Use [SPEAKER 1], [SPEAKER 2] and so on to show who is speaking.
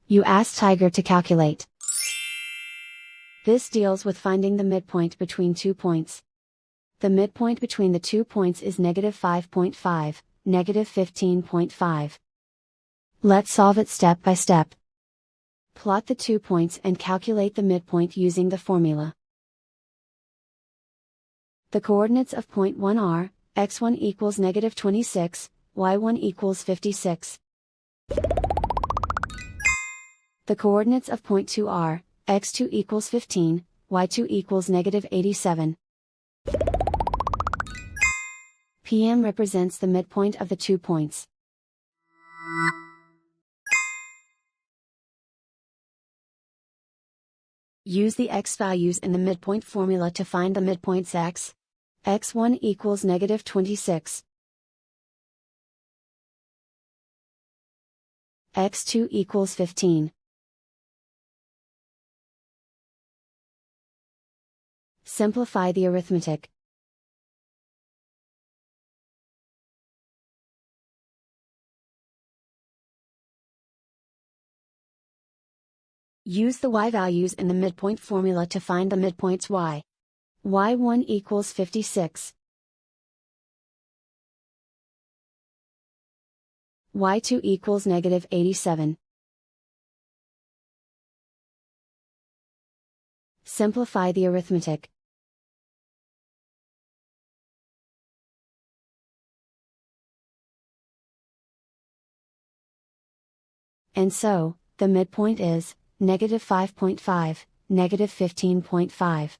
[SPEAKER 1] You ask Tiger to calculate. This deals with finding the midpoint between 2 points. The midpoint between the 2 points is -5.5, -15.5. Let's solve it step by step. Plot the 2 points and calculate the midpoint using the formula. The coordinates of point 1 are, x1 equals -26, y1 equals 56. The coordinates of point 2 are, x2 equals 15, y2 equals -87. PM represents the midpoint of the 2 points. Use the x values in the midpoint formula to find the midpoints x. x1 equals -26. x2 equals 15. Simplify the arithmetic. Use the y values in the midpoint formula to find the midpoints y. y1 equals 56. y2 equals -87. Simplify the arithmetic. And so, the midpoint is, -5.5, -15.5.